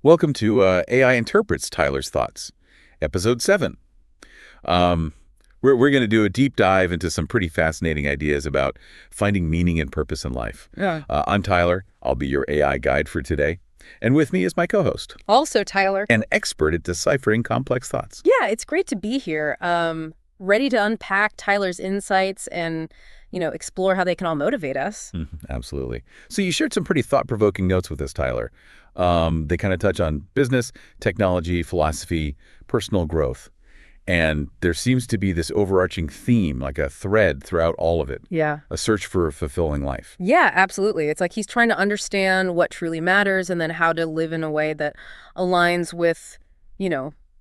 Welcome to AI Interprets Tyler's Thoughts, Episode 7. Um, we're going to do a deep dive into some pretty fascinating ideas about finding meaning and purpose in life. Yeah. I'm Tyler. I'll be your AI guide for today. And with me is my co-host, Also, Tyler. an expert at deciphering complex thoughts. Yeah, it's great to be here. Ready to unpack Tyler's insights and, explore how they can all motivate us. Absolutely. So you shared some pretty thought-provoking notes with us, Tyler. They kind of touch on business, technology, philosophy, personal growth. And there seems to be this overarching theme, like a thread throughout all of it. Yeah. A search for a fulfilling life. Yeah, absolutely. It's like he's trying to understand what truly matters and then how to live in a way that aligns with,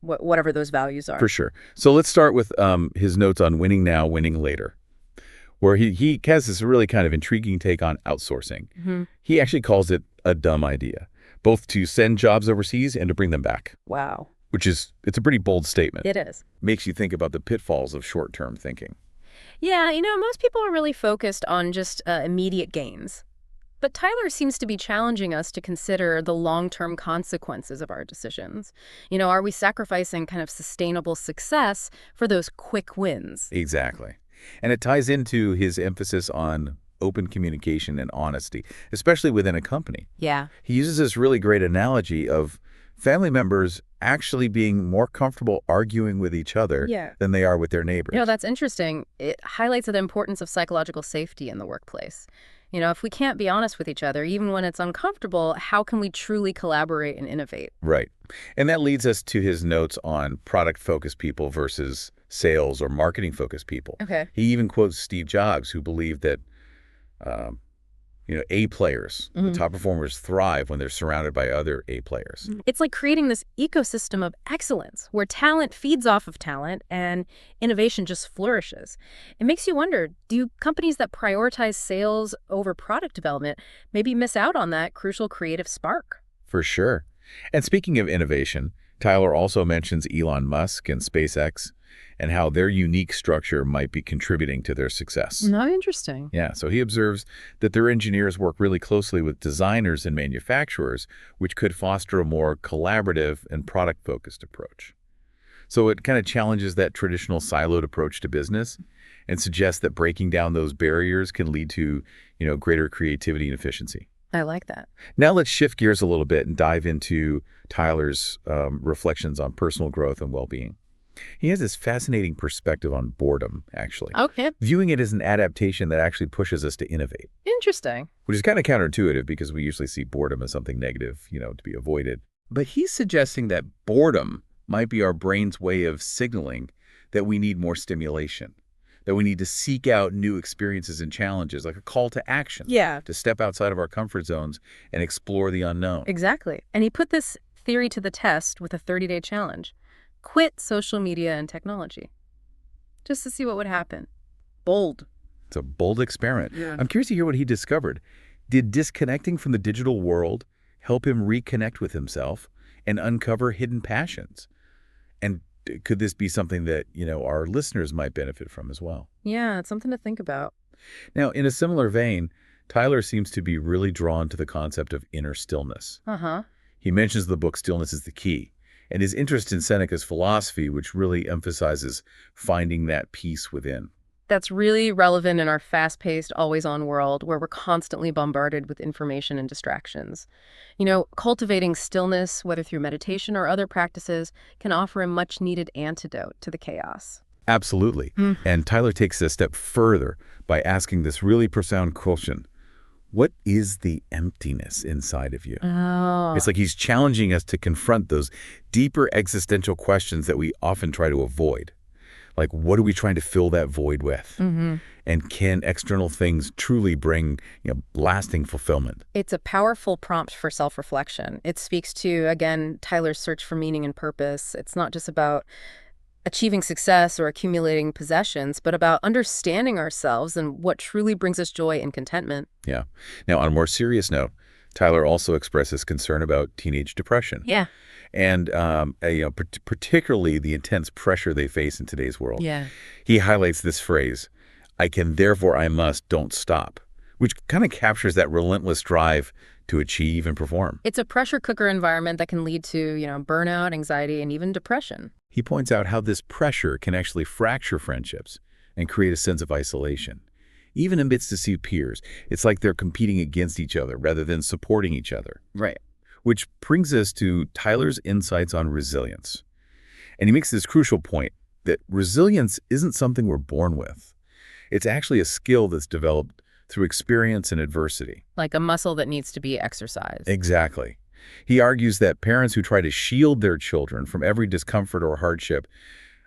whatever those values are. For sure. So let's start with his notes on winning now, winning later, where he has this really kind of intriguing take on outsourcing. He actually calls it a dumb idea, both to send jobs overseas and to bring them back, Wow. it's a pretty bold statement. It is. Makes you think about the pitfalls of short-term thinking. Yeah, most people are really focused on just immediate gains. But Tyler seems to be challenging us to consider the long-term consequences of our decisions. Are we sacrificing kind of sustainable success for those quick wins? Exactly. And it ties into his emphasis on open communication and honesty, especially within a company. Yeah. He uses this really great analogy of family members actually being more comfortable arguing with each other than they are with their neighbors. That's interesting. It highlights the importance of psychological safety in the workplace. If we can't be honest with each other, even when it's uncomfortable, how can we truly collaborate and innovate? Right. And that leads us to his notes on product-focused people versus sales or marketing-focused people. Okay. He even quotes Steve Jobs, who believed that, A players, the top performers, thrive when they're surrounded by other A players. It's like creating this ecosystem of excellence where talent feeds off of talent and innovation just flourishes. It makes you wonder, do companies that prioritize sales over product development maybe miss out on that crucial creative spark? For sure. And speaking of innovation, Tyler also mentions Elon Musk and SpaceX and how their unique structure might be contributing to their success. Not interesting. Yeah, so he observes that their engineers work really closely with designers and manufacturers, which could foster a more collaborative and product-focused approach. So it kind of challenges that traditional siloed approach to business and suggests that breaking down those barriers can lead to, greater creativity and efficiency. I like that. Now let's shift gears a little bit and dive into Tyler's reflections on personal growth and well-being. He has this fascinating perspective on boredom, actually. Okay. Viewing it as an adaptation that actually pushes us to innovate. Interesting. Which is kind of counterintuitive because we usually see boredom as something negative, to be avoided. But he's suggesting that boredom might be our brain's way of signaling that we need more stimulation, that we need to seek out new experiences and challenges, like a call to action. Yeah. To step outside of our comfort zones and explore the unknown. Exactly. And he put this theory to the test with a 30-day challenge. Quit social media and technology. Just to see what would happen. Bold. It's a bold experiment. Yeah. I'm curious to hear what he discovered. Did disconnecting from the digital world help him reconnect with himself and uncover hidden passions? And could this be something that, our listeners might benefit from as well? Yeah, it's something to think about. Now, in a similar vein, Tyler seems to be really drawn to the concept of inner stillness. Uh-huh. He mentions the book Stillness is the Key, and his interest in Seneca's philosophy, which really emphasizes finding that peace within. That's really relevant in our fast-paced, always-on world where we're constantly bombarded with information and distractions. Cultivating stillness, whether through meditation or other practices, can offer a much-needed antidote to the chaos. Absolutely. And Tyler takes it a step further by asking this really profound question. What is the emptiness inside of you? Oh. It's like he's challenging us to confront those deeper existential questions that we often try to avoid. Like, what are we trying to fill that void with? And can external things truly bring, lasting fulfillment? It's a powerful prompt for self-reflection. It speaks to, again, Tyler's search for meaning and purpose. It's not just about achieving success or accumulating possessions, but about understanding ourselves and what truly brings us joy and contentment. Yeah. Now, on a more serious note, Tyler also expresses concern about teenage depression. Yeah. And particularly the intense pressure they face in today's world. Yeah. He highlights this phrase, I can, therefore I must, don't stop, which kind of captures that relentless drive to achieve and perform. It's a pressure cooker environment that can lead to, burnout, anxiety, and even depression. He points out how this pressure can actually fracture friendships and create a sense of isolation. Even amidst the peers, it's like they're competing against each other rather than supporting each other. Right. Which brings us to Tyler's insights on resilience. And he makes this crucial point that resilience isn't something we're born with. It's actually a skill that's developed through experience and adversity. Like a muscle that needs to be exercised. Exactly. He argues that parents who try to shield their children from every discomfort or hardship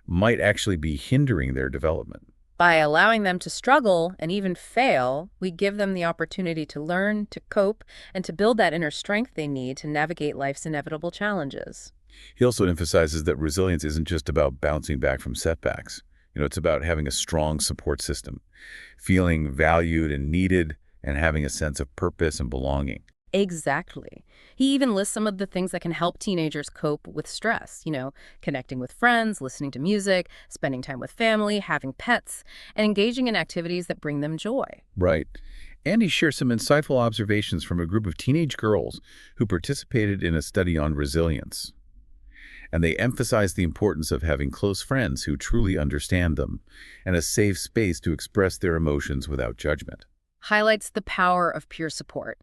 might actually be hindering their development. By allowing them to struggle and even fail, we give them the opportunity to learn, to cope, and to build that inner strength they need to navigate life's inevitable challenges. He also emphasizes that resilience isn't just about bouncing back from setbacks. It's about having a strong support system, feeling valued and needed, and having a sense of purpose and belonging. Exactly. He even lists some of the things that can help teenagers cope with stress, connecting with friends, listening to music, spending time with family, having pets, and engaging in activities that bring them joy. Right. And he shares some insightful observations from a group of teenage girls who participated in a study on resilience. And they emphasize the importance of having close friends who truly understand them and a safe space to express their emotions without judgment. Highlights the power of peer support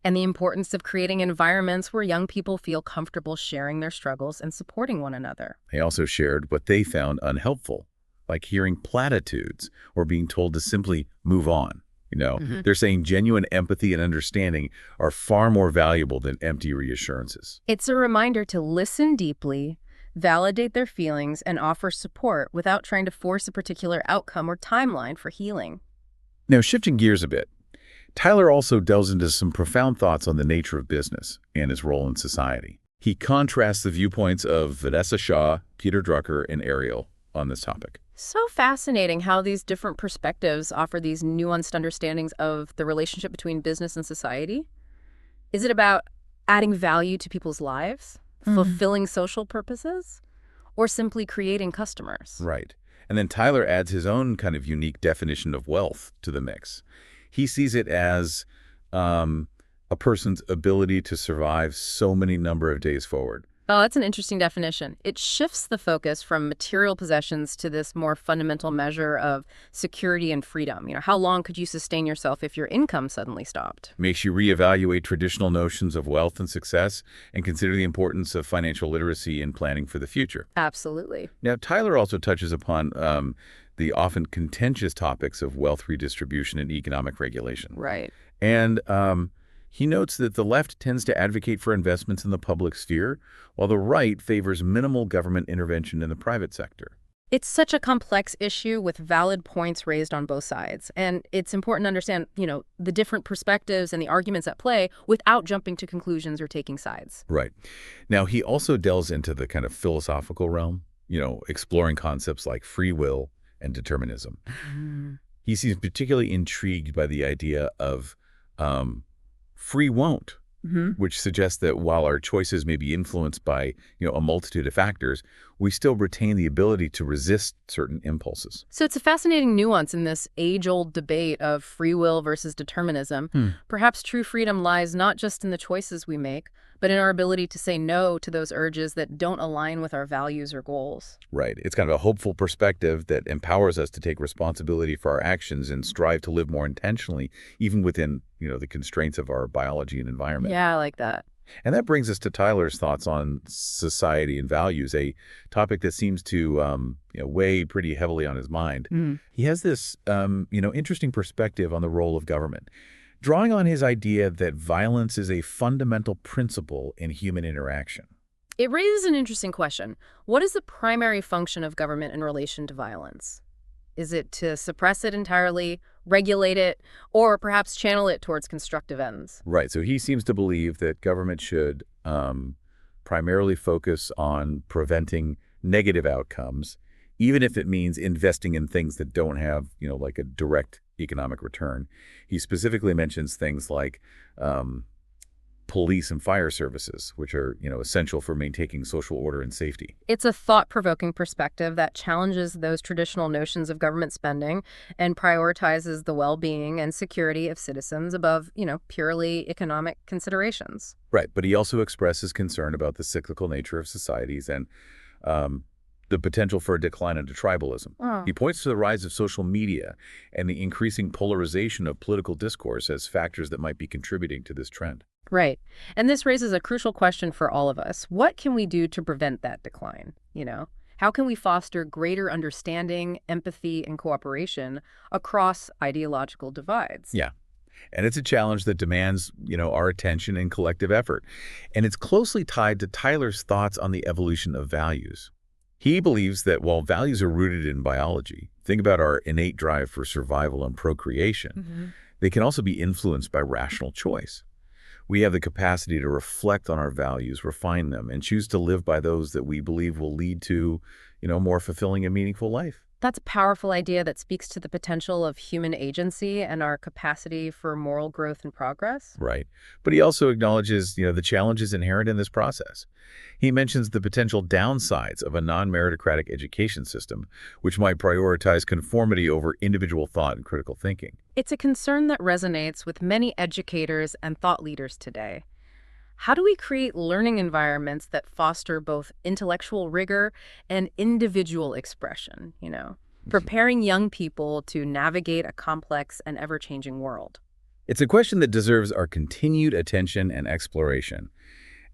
and the importance of creating environments where young people feel comfortable sharing their struggles and supporting one another. They also shared what they found unhelpful, like hearing platitudes or being told to simply move on. They're saying genuine empathy and understanding are far more valuable than empty reassurances. It's a reminder to listen deeply, validate their feelings, and offer support without trying to force a particular outcome or timeline for healing. Now, shifting gears a bit, Tyler also delves into some profound thoughts on the nature of business and its role in society. He contrasts the viewpoints of Vanessa Shaw, Peter Drucker, and Ariel on this topic. So fascinating how these different perspectives offer these nuanced understandings of the relationship between business and society. Is it about adding value to people's lives, fulfilling social purposes, or simply creating customers? Right. And then Tyler adds his own kind of unique definition of wealth to the mix. He sees it as a person's ability to survive so many number of days forward. Oh, that's an interesting definition. It shifts the focus from material possessions to this more fundamental measure of security and freedom. How long could you sustain yourself if your income suddenly stopped? Makes you reevaluate traditional notions of wealth and success and consider the importance of financial literacy in planning for the future. Absolutely. Now, Tyler also touches upon the often contentious topics of wealth redistribution and economic regulation. Right. And he notes that the left tends to advocate for investments in the public sphere, while the right favors minimal government intervention in the private sector. It's such a complex issue with valid points raised on both sides. And it's important to understand, the different perspectives and the arguments at play without jumping to conclusions or taking sides. Right. Now, he also delves into the kind of philosophical realm, exploring concepts like free will and determinism. He seems particularly intrigued by the idea of free won't, which suggests that while our choices may be influenced by, a multitude of factors, we still retain the ability to resist certain impulses. So it's a fascinating nuance in this age-old debate of free will versus determinism. Perhaps true freedom lies not just in the choices we make, but in our ability to say no to those urges that don't align with our values or goals. Right. It's kind of a hopeful perspective that empowers us to take responsibility for our actions and strive to live more intentionally, even within, the constraints of our biology and environment. Yeah, I like that. And that brings us to Tyler's thoughts on society and values, a topic that seems to weigh pretty heavily on his mind. He has this, interesting perspective on the role of government, drawing on his idea that violence is a fundamental principle in human interaction. It raises an interesting question. What is the primary function of government in relation to violence? Is it to suppress it entirely, regulate it, or perhaps channel it towards constructive ends? Right. So he seems to believe that government should primarily focus on preventing negative outcomes, even if it means investing in things that don't have, like a direct economic return. He specifically mentions things like police and fire services, which are, essential for maintaining social order and safety. It's a thought-provoking perspective that challenges those traditional notions of government spending and prioritizes the well-being and security of citizens above, purely economic considerations. Right, but he also expresses concern about the cyclical nature of societies and the potential for a decline into tribalism. Oh. He points to the rise of social media and the increasing polarization of political discourse as factors that might be contributing to this trend. Right. And this raises a crucial question for all of us. What can we do to prevent that decline? How can we foster greater understanding, empathy, and cooperation across ideological divides? Yeah. And it's a challenge that demands, our attention and collective effort. And it's closely tied to Tyler's thoughts on the evolution of values. He believes that while values are rooted in biology, think about our innate drive for survival and procreation, they can also be influenced by rational choice. We have the capacity to reflect on our values, refine them, and choose to live by those that we believe will lead to, a more fulfilling and meaningful life. That's a powerful idea that speaks to the potential of human agency and our capacity for moral growth and progress. Right. But he also acknowledges, the challenges inherent in this process. He mentions the potential downsides of a non-meritocratic education system, which might prioritize conformity over individual thought and critical thinking. It's a concern that resonates with many educators and thought leaders today. How do we create learning environments that foster both intellectual rigor and individual expression, preparing young people to navigate a complex and ever-changing world? It's a question that deserves our continued attention and exploration.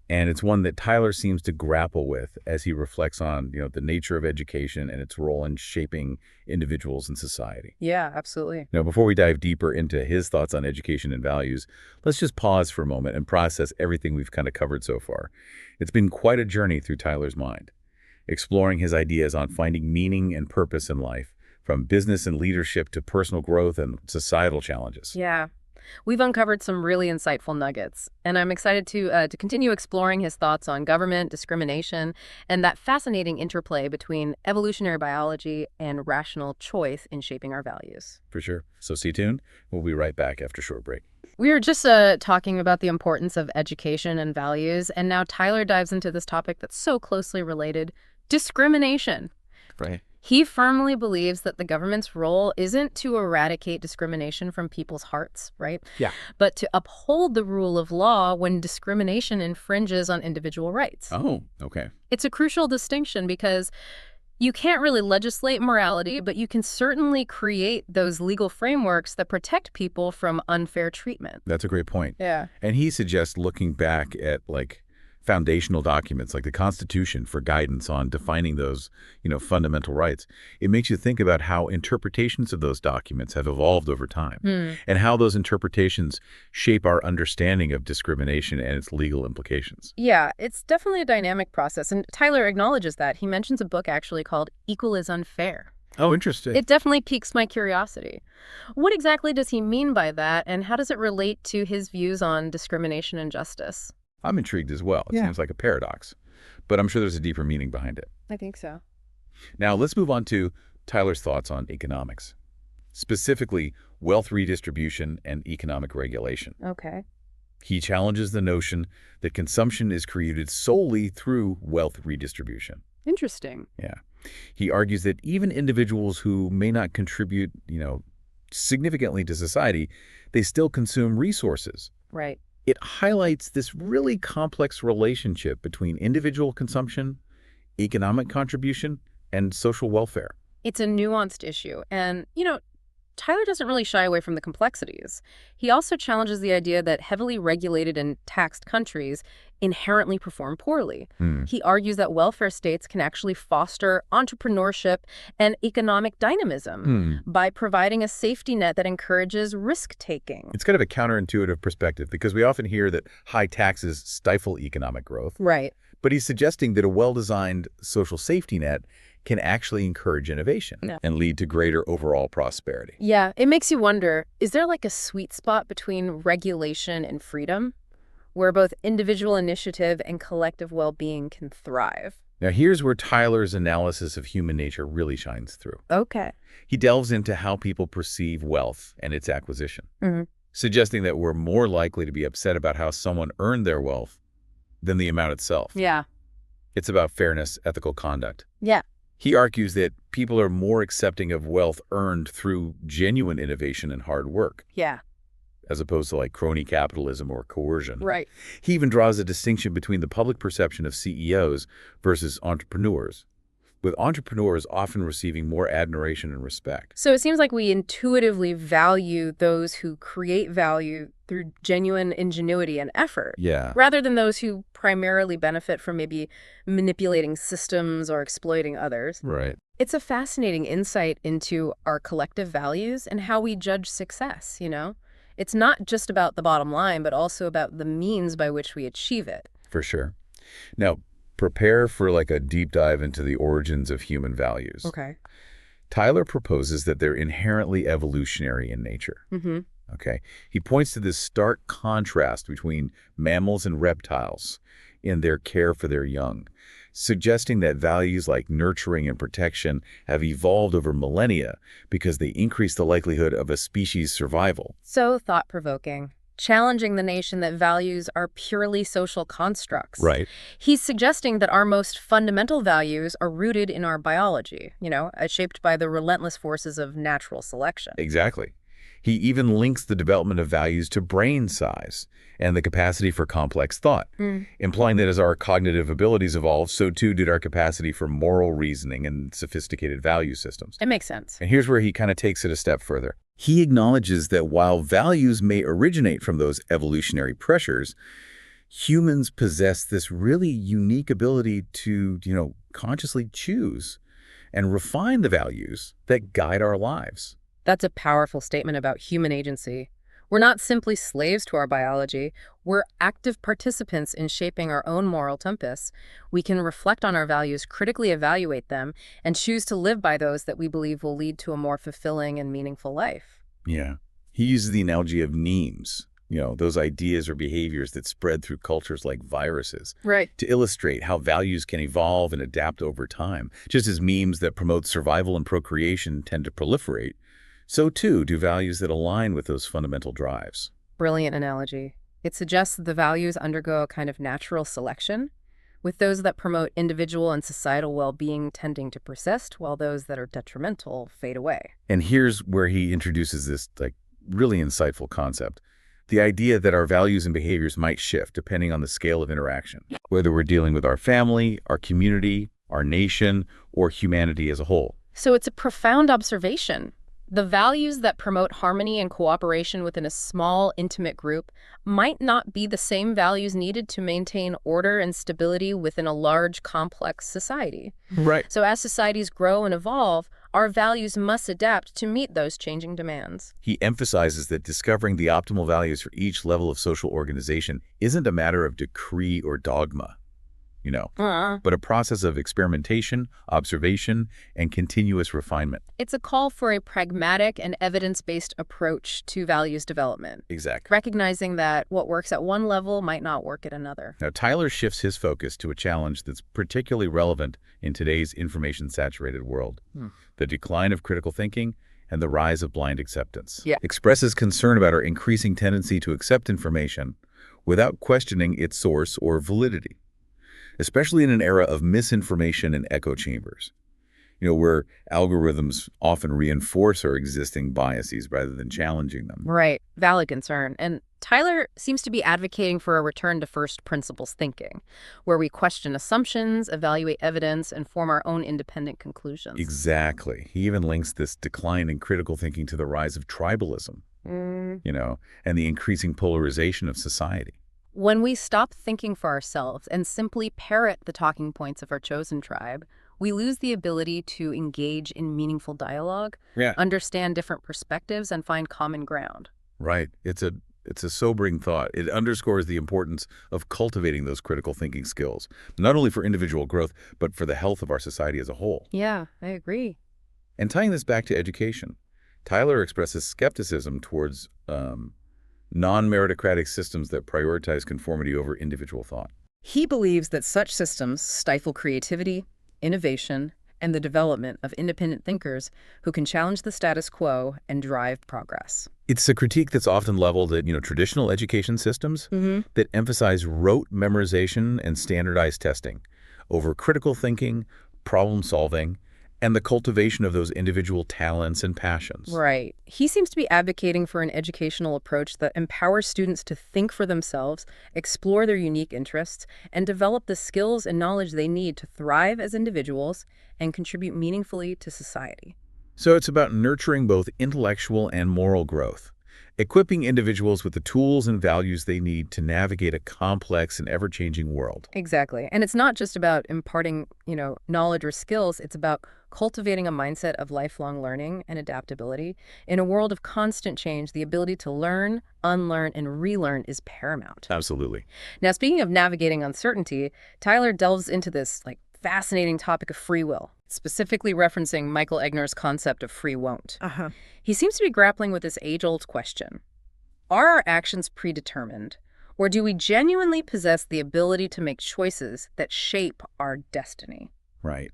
And it's one that Tyler seems to grapple with as he reflects on, the nature of education and its role in shaping individuals in society. Yeah, absolutely. Now, before we dive deeper into his thoughts on education and values, let's just pause for a moment and process everything we've kind of covered so far. It's been quite a journey through Tyler's mind, exploring his ideas on finding meaning and purpose in life, from business and leadership to personal growth and societal challenges. Yeah. We've uncovered some really insightful nuggets, and I'm excited to continue exploring his thoughts on government, discrimination, and that fascinating interplay between evolutionary biology and rational choice in shaping our values. For sure. So stay tuned. We'll be right back after a short break. We were just talking about the importance of education and values, and now Tyler dives into this topic that's so closely related, discrimination. Right. He firmly believes that the government's role isn't to eradicate discrimination from people's hearts, right? Yeah. But to uphold the rule of law when discrimination infringes on individual rights. Oh, okay. It's a crucial distinction because you can't really legislate morality, but you can certainly create those legal frameworks that protect people from unfair treatment. That's a great point. Yeah. And he suggests looking back at, foundational documents like the Constitution for guidance on defining those, fundamental rights. It makes you think about how interpretations of those documents have evolved over time and how those interpretations shape our understanding of discrimination and its legal implications. Yeah, it's definitely a dynamic process, and Tyler acknowledges that. He mentions a book actually called Equal is Unfair. Oh, interesting. It definitely piques my curiosity. What exactly does he mean by that, and how does it relate to his views on discrimination and justice? I'm intrigued as well. It seems like a paradox, but I'm sure there's a deeper meaning behind it. I think so. Now, let's move on to Tyler's thoughts on economics, specifically wealth redistribution and economic regulation. Okay. He challenges the notion that consumption is created solely through wealth redistribution. Interesting. Yeah. He argues that even individuals who may not contribute, significantly to society, they still consume resources. Right. It highlights this really complex relationship between individual consumption, economic contribution, and social welfare. It's a nuanced issue. And, Tyler doesn't really shy away from the complexities. He also challenges the idea that heavily regulated and taxed countries inherently perform poorly. He argues that welfare states can actually foster entrepreneurship and economic dynamism by providing a safety net that encourages risk-taking. It's kind of a counterintuitive perspective because we often hear that high taxes stifle economic growth. Right. But he's suggesting that a well-designed social safety net can actually encourage innovation and lead to greater overall prosperity. Yeah, it makes you wonder, is there a sweet spot between regulation and freedom, where both individual initiative and collective well-being can thrive? Now, here's where Tyler's analysis of human nature really shines through. Okay. He delves into how people perceive wealth and its acquisition. suggesting that we're more likely to be upset about how someone earned their wealth than the amount itself. Yeah. It's about fairness, ethical conduct. Yeah. He argues that people are more accepting of wealth earned through genuine innovation and hard work, Yeah. as opposed to like crony capitalism or coercion. Right. He even draws a distinction between the public perception of CEOs versus entrepreneurs, with entrepreneurs often receiving more admiration and respect. So it seems like we intuitively value those who create value through genuine ingenuity and effort, Yeah. rather than those who primarily benefit from maybe manipulating systems or exploiting others. Right. It's a fascinating insight into our collective values and how we judge success, you know? It's not just about the bottom line, but also about the means by which we achieve it. For sure. Now, prepare for like a deep dive into the origins of human values. Okay. Tyler proposes that they're inherently evolutionary in nature. Mm-hmm. Okay. He points to this stark contrast between mammals and reptiles in their care for their young, suggesting that values like nurturing and protection have evolved over millennia because they increase the likelihood of a species' survival. So thought-provoking, challenging the notion that values are purely social constructs. Right. He's suggesting that our most fundamental values are rooted in our biology, shaped by the relentless forces of natural selection. Exactly. He even links the development of values to brain size and the capacity for complex thought, implying that as our cognitive abilities evolved, so too did our capacity for moral reasoning and sophisticated value systems. It makes sense. And here's where he kind of takes it a step further. He acknowledges that while values may originate from those evolutionary pressures, humans possess this really unique ability to, consciously choose and refine the values that guide our lives. That's a powerful statement about human agency. We're not simply slaves to our biology. We're active participants in shaping our own moral compass. We can reflect on our values, critically evaluate them, and choose to live by those that we believe will lead to a more fulfilling and meaningful life. Yeah. He uses the analogy of memes, those ideas or behaviors that spread through cultures like viruses, Right. to illustrate how values can evolve and adapt over time. Just as memes that promote survival and procreation tend to proliferate, so too do values that align with those fundamental drives. Brilliant analogy. It suggests that the values undergo a kind of natural selection, with those that promote individual and societal well-being tending to persist, while those that are detrimental fade away. And here's where he introduces this really insightful concept. The idea that our values and behaviors might shift depending on the scale of interaction, whether we're dealing with our family, our community, our nation, or humanity as a whole. So it's a profound observation. The values that promote harmony and cooperation within a small, intimate group might not be the same values needed to maintain order and stability within a large, complex society. Right. So as societies grow and evolve, our values must adapt to meet those changing demands. He emphasizes that discovering the optimal values for each level of social organization isn't a matter of decree or dogma, but a process of experimentation, observation, and continuous refinement. It's a call for a pragmatic and evidence-based approach to values development. Exactly. Recognizing that what works at one level might not work at another. Now, Tyler shifts his focus to a challenge that's particularly relevant in today's information-saturated world. The decline of critical thinking and the rise of blind acceptance. Yeah. Expresses concern about our increasing tendency to accept information without questioning its source or validity, especially in an era of misinformation and echo chambers, where algorithms often reinforce our existing biases rather than challenging them. Right. Valid concern. And Tyler seems to be advocating for a return to first principles thinking, where we question assumptions, evaluate evidence, and form our own independent conclusions. Exactly. He even links this decline in critical thinking to the rise of tribalism, and the increasing polarization of society. When we stop thinking for ourselves and simply parrot the talking points of our chosen tribe, we lose the ability to engage in meaningful dialogue, understand different perspectives, and find common ground. Right. It's a sobering thought. It underscores the importance of cultivating those critical thinking skills, not only for individual growth, but for the health of our society as a whole. Yeah, I agree. And tying this back to education, Tyler expresses skepticism towards non-meritocratic systems that prioritize conformity over individual thought. He believes that such systems stifle creativity, innovation, and the development of independent thinkers who can challenge the status quo and drive progress. It's a critique that's often leveled at, traditional education systems Mm-hmm. that emphasize rote memorization and standardized testing over critical thinking, problem solving, and the cultivation of those individual talents and passions. Right. He seems to be advocating for an educational approach that empowers students to think for themselves, explore their unique interests, and develop the skills and knowledge they need to thrive as individuals and contribute meaningfully to society. So it's about nurturing both intellectual and moral growth, equipping individuals with the tools and values they need to navigate a complex and ever-changing world. Exactly. And it's not just about imparting, knowledge or skills. It's about cultivating a mindset of lifelong learning and adaptability. In a world of constant change, the ability to learn, unlearn, and relearn is paramount. Absolutely. Now, speaking of navigating uncertainty, Tyler delves into this fascinating topic of free will, specifically referencing Michael Egner's concept of free won't. He seems to be grappling with this age-old question. Are our actions predetermined, or do we genuinely possess the ability to make choices that shape our destiny? Right.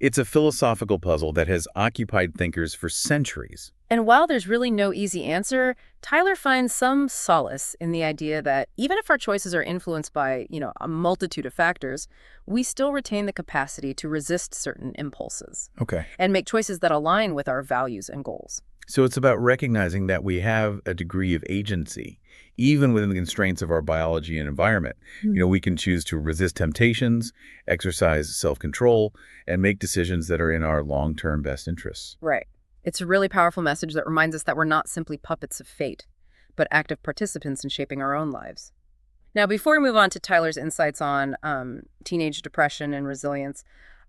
It's a philosophical puzzle that has occupied thinkers for centuries. And while there's really no easy answer, Tyler finds some solace in the idea that even if our choices are influenced by, a multitude of factors, we still retain the capacity to resist certain impulses Okay. and make choices that align with our values and goals. So it's about recognizing that we have a degree of agency, even within the constraints of our biology and environment. We can choose to resist temptations, exercise self-control, and make decisions that are in our long-term best interests. Right. It's a really powerful message that reminds us that we're not simply puppets of fate, but active participants in shaping our own lives. Now, before we move on to Tyler's insights on teenage depression and resilience,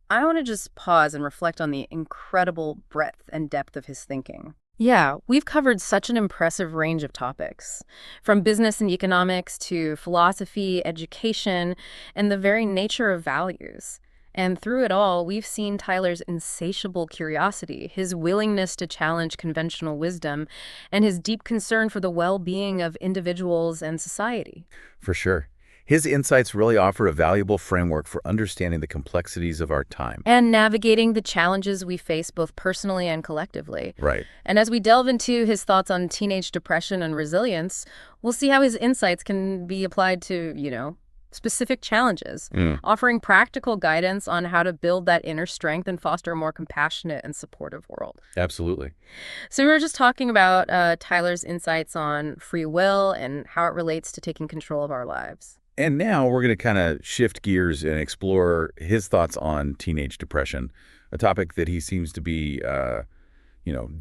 I want to just pause and reflect on the incredible breadth and depth of his thinking. Yeah, we've covered such an impressive range of topics, from business and economics to philosophy, education, and the very nature of values. And through it all, we've seen Tyler's insatiable curiosity, his willingness to challenge conventional wisdom, and his deep concern for the well-being of individuals and society. For sure. His insights really offer a valuable framework for understanding the complexities of our time. And navigating the challenges we face both personally and collectively. Right. And as we delve into his thoughts on teenage depression and resilience, we'll see how his insights can be applied to, specific challenges, offering practical guidance on how to build that inner strength and foster a more compassionate and supportive world. Absolutely. So we were just talking about Tyler's insights on free will and how it relates to taking control of our lives. And now we're going to kind of shift gears and explore his thoughts on teenage depression, a topic that he seems to be,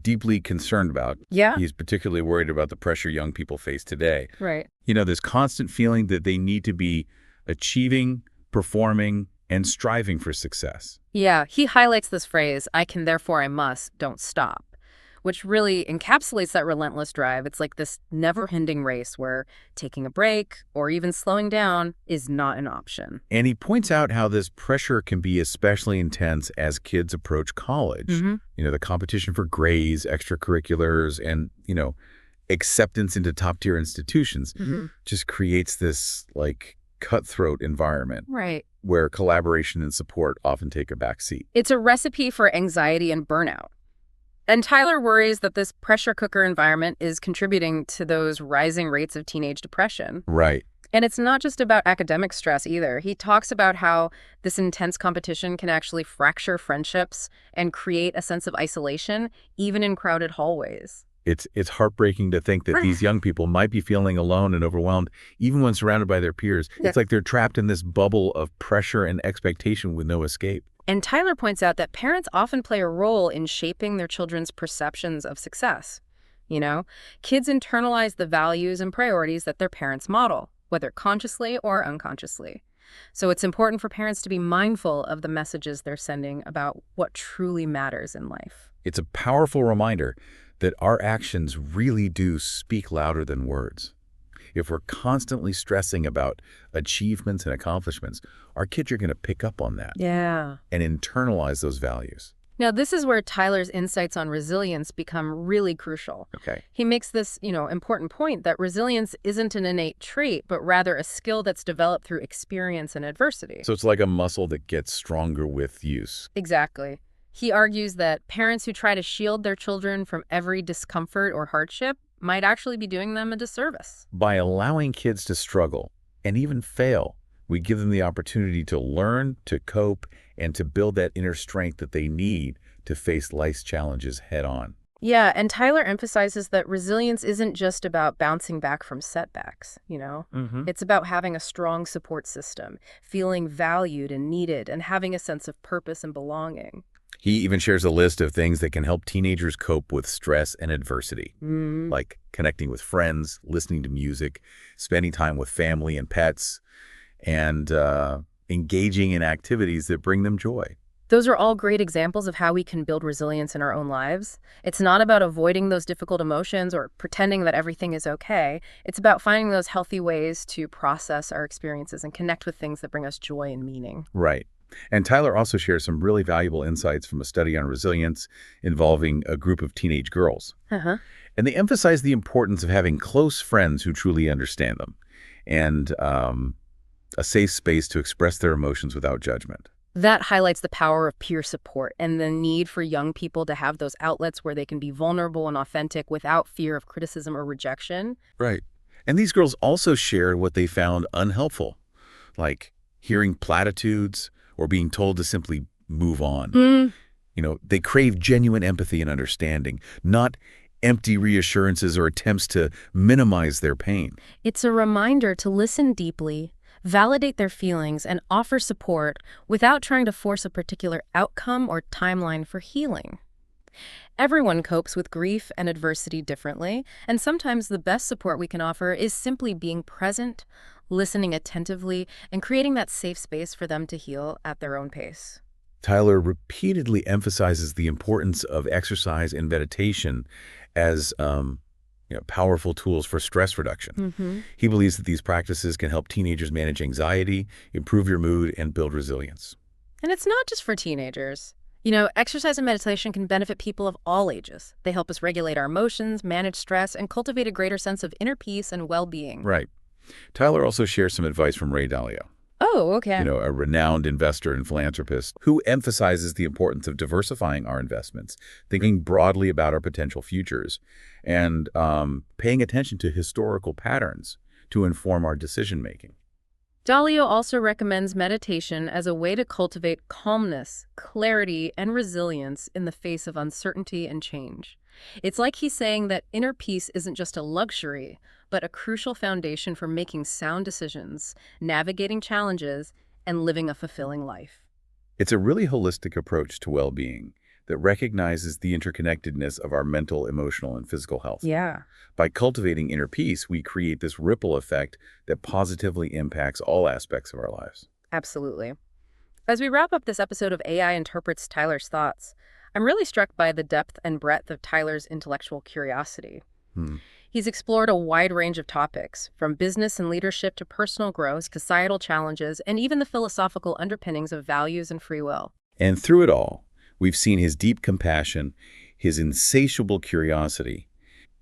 deeply concerned about. Yeah. He's particularly worried about the pressure young people face today. Right. This constant feeling that they need to be achieving, performing, and striving for success. Yeah, he highlights this phrase, I can, therefore I must, don't stop, which really encapsulates that relentless drive. It's like this never-ending race where taking a break or even slowing down is not an option. And he points out how this pressure can be especially intense as kids approach college. The competition for grades, extracurriculars, and, acceptance into top-tier institutions just creates this, cutthroat environment. Right. Where collaboration and support often take a back seat. It's a recipe for anxiety and burnout. And Tyler worries that this pressure cooker environment is contributing to those rising rates of teenage depression. Right. And it's not just about academic stress either. He talks about how this intense competition can actually fracture friendships and create a sense of isolation, even in crowded hallways. It's heartbreaking to think that these young people might be feeling alone and overwhelmed, even when surrounded by their peers. Yeah. It's like they're trapped in this bubble of pressure and expectation with no escape. And Tyler points out that parents often play a role in shaping their children's perceptions of success. Kids internalize the values and priorities that their parents model, whether consciously or unconsciously. So it's important for parents to be mindful of the messages they're sending about what truly matters in life. It's a powerful reminder that our actions really do speak louder than words. If we're constantly stressing about achievements and accomplishments, our kids are going to pick up on that. Yeah. And internalize those values. Now, this is where Tyler's insights on resilience become really crucial. Okay. He makes this, important point that resilience isn't an innate trait, but rather a skill that's developed through experience and adversity. So it's like a muscle that gets stronger with use. Exactly. He argues that parents who try to shield their children from every discomfort or hardship might actually be doing them a disservice. By allowing kids to struggle and even fail, we give them the opportunity to learn, to cope, and to build that inner strength that they need to face life's challenges head on. Yeah, and Tyler emphasizes that resilience isn't just about bouncing back from setbacks. Hmm. It's about having a strong support system, feeling valued and needed, and having a sense of purpose and belonging. He even shares a list of things that can help teenagers cope with stress and adversity, Mm. like connecting with friends, listening to music, spending time with family and pets, and engaging in activities that bring them joy. Those are all great examples of how we can build resilience in our own lives. It's not about avoiding those difficult emotions or pretending that everything is okay. It's about finding those healthy ways to process our experiences and connect with things that bring us joy and meaning. Right. And Tyler also shares some really valuable insights from a study on resilience involving a group of teenage girls. Uh-huh. And they emphasize the importance of having close friends who truly understand them and a safe space to express their emotions without judgment. That highlights the power of peer support and the need for young people to have those outlets where they can be vulnerable and authentic without fear of criticism or rejection. Right. And these girls also shared what they found unhelpful, like hearing platitudes or being told to simply move on. Mm. They crave genuine empathy and understanding, not empty reassurances or attempts to minimize their pain. It's a reminder to listen deeply, validate their feelings, and offer support without trying to force a particular outcome or timeline for healing. Everyone copes with grief and adversity differently, and sometimes the best support we can offer is simply being present, listening attentively, and creating that safe space for them to heal at their own pace. Tyler repeatedly emphasizes the importance of exercise and meditation as powerful tools for stress reduction. Mm-hmm. He believes that these practices can help teenagers manage anxiety, improve your mood, and build resilience. And it's not just for teenagers. Exercise and meditation can benefit people of all ages. They help us regulate our emotions, manage stress, and cultivate a greater sense of inner peace and well-being. Right. Tyler also shares some advice from Ray Dalio, Oh, okay. a renowned investor and philanthropist who emphasizes the importance of diversifying our investments, thinking broadly about our potential futures, and paying attention to historical patterns to inform our decision-making. Dalio also recommends meditation as a way to cultivate calmness, clarity, and resilience in the face of uncertainty and change. It's like he's saying that inner peace isn't just a luxury, but a crucial foundation for making sound decisions, navigating challenges, and living a fulfilling life. It's a really holistic approach to well-being that recognizes the interconnectedness of our mental, emotional, and physical health. Yeah. By cultivating inner peace, we create this ripple effect that positively impacts all aspects of our lives. Absolutely. As we wrap up this episode of AI Interprets Tyler's Thoughts, I'm really struck by the depth and breadth of Tyler's intellectual curiosity. Hmm. He's explored a wide range of topics, from business and leadership to personal growth, societal challenges, and even the philosophical underpinnings of values and free will. And through it all, we've seen his deep compassion, his insatiable curiosity,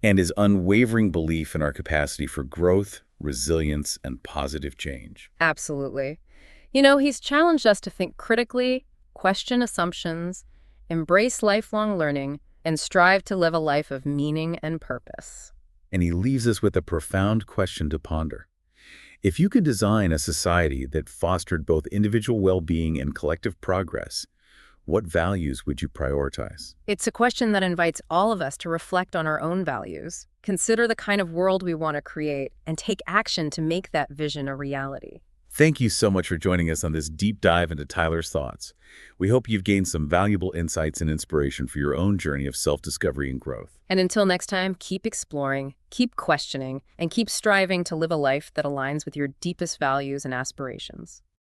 and his unwavering belief in our capacity for growth, resilience, and positive change. Absolutely. He's challenged us to think critically, question assumptions, embrace lifelong learning, and strive to live a life of meaning and purpose. And he leaves us with a profound question to ponder. If you could design a society that fostered both individual well-being and collective progress, what values would you prioritize? It's a question that invites all of us to reflect on our own values, consider the kind of world we want to create, and take action to make that vision a reality. Thank you so much for joining us on this deep dive into Tyler's thoughts. We hope you've gained some valuable insights and inspiration for your own journey of self-discovery and growth. And until next time, keep exploring, keep questioning, and keep striving to live a life that aligns with your deepest values and aspirations.